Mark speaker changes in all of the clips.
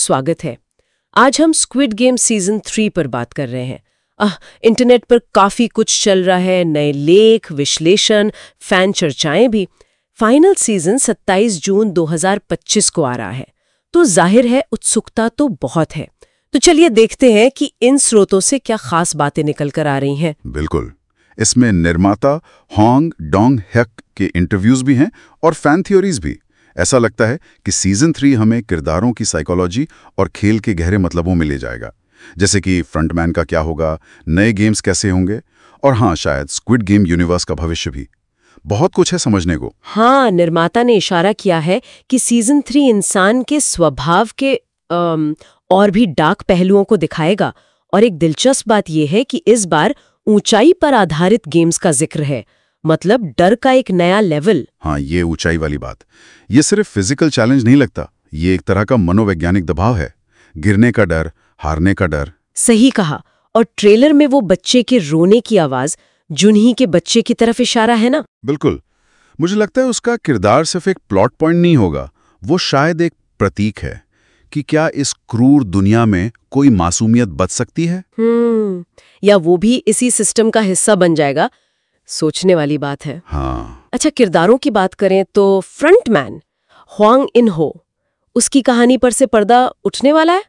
Speaker 1: स्वागत है। आज हम स्क्विड गेम सीजन 3 पर बात कर रहे हैं। इंटरनेट पर काफी कुछ चल रहा है, नए लेख, विश्लेषण, फैन चर्चाएं भी। फाइनल सीजन 27 जून 2025 को आ रहा है, तो जाहिर है उत्सुकता तो बहुत है। तो चलिए देखते हैं कि इन स्रोतों से क्या खास बातें निकल कर आ रही हैं।
Speaker 2: बिल्कुल, इसमें निर्माता हॉन्ग डोंग-ह्यक के इंटरव्यूज भी हैं और फैन थ्योरीज भी। ऐसा लगता है कि सीजन 3 हमें किरदारों की साइकोलॉजी और खेल के गहरे मतलबों में ले जाएगा, जैसे कि फ्रंटमैन का क्या होगा, नए गेम्स कैसे होंगे, और हाँ, शायद स्क्विड गेम यूनिवर्स का भविष्य भी। बहुत कुछ है समझने को।
Speaker 1: हाँ, निर्माता ने इशारा किया है कि सीजन 3 इंसान के स्वभाव के और भी डार्क पहलुओं को दिखाएगा। और एक दिलचस्प बात यह है कि इस बार ऊंचाई पर आधारित गेम्स का जिक्र है, मतलब डर का एक नया लेवल।
Speaker 2: हाँ, ये ऊंचाई वाली बात, ये सिर्फ फिजिकल चैलेंज नहीं लगता, ये एक तरह का मनोवैज्ञानिक दबाव है। गिरने का डर, हारने का डर।
Speaker 1: सही कहा। और ट्रेलर में वो बच्चे के रोने की आवाज जुनही के बच्चे की तरफ इशारा है ना।
Speaker 2: बिल्कुल, मुझे लगता है उसका किरदार सिर्फ एक प्लॉट पॉइंट नहीं होगा, वो शायद एक प्रतीक है कि क्या इस क्रूर दुनिया में कोई मासूमियत बच सकती है।
Speaker 1: या वो भी इसी सिस्टम का हिस्सा बन जाएगा। सोचने वाली बात है।
Speaker 2: हाँ।
Speaker 1: अच्छा, किरदारों की बात करें तो फ्रंटमैन ह्वांग इन-हो, उसकी कहानी पर से पर्दा उठने वाला है।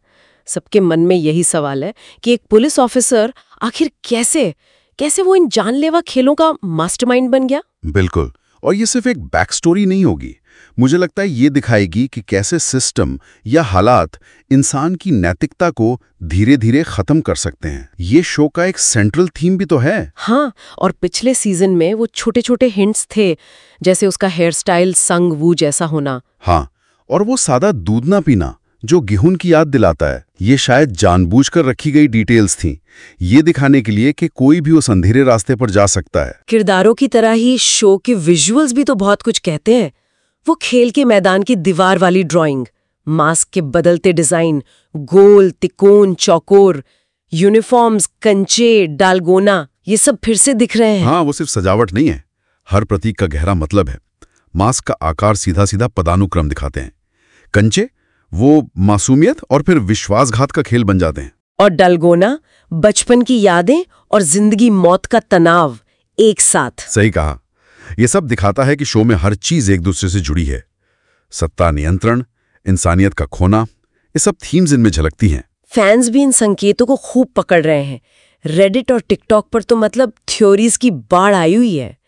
Speaker 1: सबके मन में यही सवाल है कि एक पुलिस ऑफिसर आखिर कैसे वो इन जानलेवा खेलों का मास्टरमाइंड बन गया।
Speaker 2: बिल्कुल, और ये सिर्फ एक बैक स्टोरी नहीं होगी। मुझे लगता है ये दिखाएगी कि कैसे सिस्टम या हालात इंसान की नैतिकता को धीरे धीरे खत्म कर सकते हैं। ये शो का एक सेंट्रल थीम भी तो है।
Speaker 1: हाँ, और पिछले सीजन में वो छोटे छोटे हिंट्स थे, जैसे उसका हेयर स्टाइल संग वू जैसा होना।
Speaker 2: हाँ, और वो सादा दूध ना पीना जो गेहूं की याद दिलाता है, ये शायद जानबूझकर रखी गई डिटेल्स थीं, ये दिखाने के लिए कि कोई भी उस अंधेरे रास्ते पर जा सकता है।
Speaker 1: किरदारों की तरह ही शो के विजुअल्स भी तो बहुत कुछ कहते हैं। वो खेल के मैदान की दीवार वाली ड्राइंग, मास्क के बदलते डिजाइन, गोल, तिकोन, चौकोर, यूनिफॉर्म्स, कंचे, डालगोना, ये सब फिर से दिख रहे हैं।
Speaker 2: हाँ, वो सिर्फ सजावट नहीं है, हर प्रतीक का गहरा मतलब है। मास्क का आकार सीधा सीधा पदानुक्रम दिखाते हैं, कंचे वो मासूमियत और फिर विश्वासघात का खेल बन जाते हैं,
Speaker 1: और डालगोना बचपन की यादें और जिंदगी मौत का तनाव एक साथ।
Speaker 2: सही कहा। ये सब दिखाता है कि शो में हर चीज एक दूसरे से जुड़ी है। सत्ता, नियंत्रण, इंसानियत का खोना, ये सब थीम्स इनमें झलकती हैं।
Speaker 1: फैंस भी इन संकेतों को खूब पकड़ रहे हैं। रेडिट और टिकटॉक पर तो मतलब थ्योरीज की बाढ़ आई हुई है।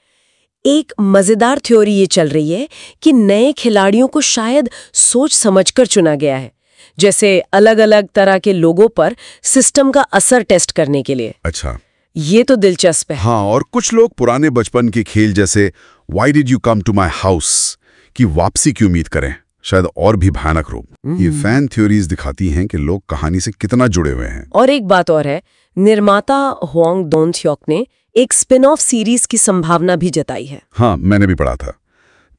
Speaker 1: एक मजेदार थ्योरी ये चल रही है कि नए खिलाड़ियों को शायद सोच समझकर चुना गया है, जैसे अलग अलग तरह के लोगों पर सिस्टम का असर टेस्ट करने के लिए।
Speaker 2: अच्छा,
Speaker 1: ये तो दिलचस्प है।
Speaker 2: हाँ, और कुछ लोग पुराने बचपन के खेल जैसे why did you come to my house की वापसी की उम्मीद करें, शायद और भी भयानक रूप। ये फैन थ्योरीज दिखाती हैं कि लोग कहानी से कितना जुड़े हुए हैं।
Speaker 1: और एक बात और है, निर्माता ह्वांग डोंग-ह्यक ने एक स्पिन ऑफ सीरीज की संभावना भी जताई है।
Speaker 2: हाँ, मैंने भी पढ़ा था।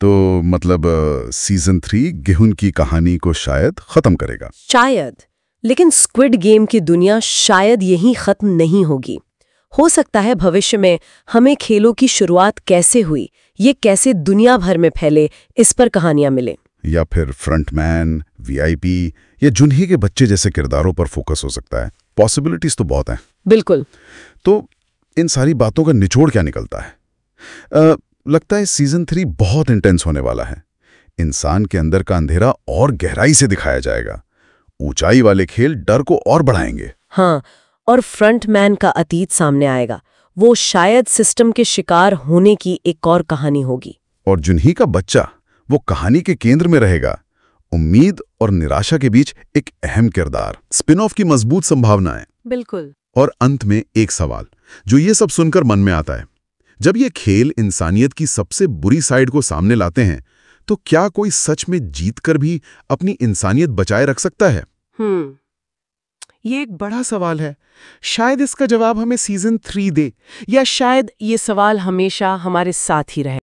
Speaker 2: तो मतलब सीजन 3 गेहूं की कहानी को शायद खत्म करेगा।
Speaker 1: शायद, लेकिन स्क्विड गेम की दुनिया शायद यहीं खत्म नहीं होगी। हो सकता है भविष्य में हमें खेलों की शुरुआत कैसे हुई, ये कैसे दुनिया भर में फैले, इस पर कहानियां मिले।
Speaker 2: या फिर फ्रंटमैन, वीआईपी या जुनही के बच्चे जैसे किरदारों पर फोकस हो सकता है। पॉसिबिलिटीज तो बहुत हैं।
Speaker 1: बिल्कुल।
Speaker 2: तो इन सारी बातों का निचोड़ क्या निकलता है? लगता है सीजन 3 बहुत इंटेंस होने वाला है। इंसान के अंदर का अंधेरा और गहराई से दिखाया जाएगा। ऊंचाई वाले खेल डर को और बढ़ाएंगे।
Speaker 1: हाँ, और फ्रंटमैन का अतीत सामने आएगा। वो शायद सिस्टम के शिकार होने की एक और कहानी होगी।
Speaker 2: और जुनही का बच्चा वो कहानी के केंद्र में रहेगा। उम्मीद और निराशा के बीच एक अहम किरदार। स्पिन ऑफ की मजबूत संभावनाएं।
Speaker 1: बिल्कुल।
Speaker 2: और अंत में एक सवाल जो ये सब सुनकर मन में आता है, जब ये खेल इंसानियत की सबसे बुरी साइड को सामने लाते हैं, तो क्या कोई सच में जीतकर भी अपनी इंसानियत बचाए रख सकता है?
Speaker 3: ये एक बड़ा सवाल है। शायद इसका जवाब हमें सीजन 3 दे, या शायद ये सवाल हमेशा हमारे साथ ही रहे।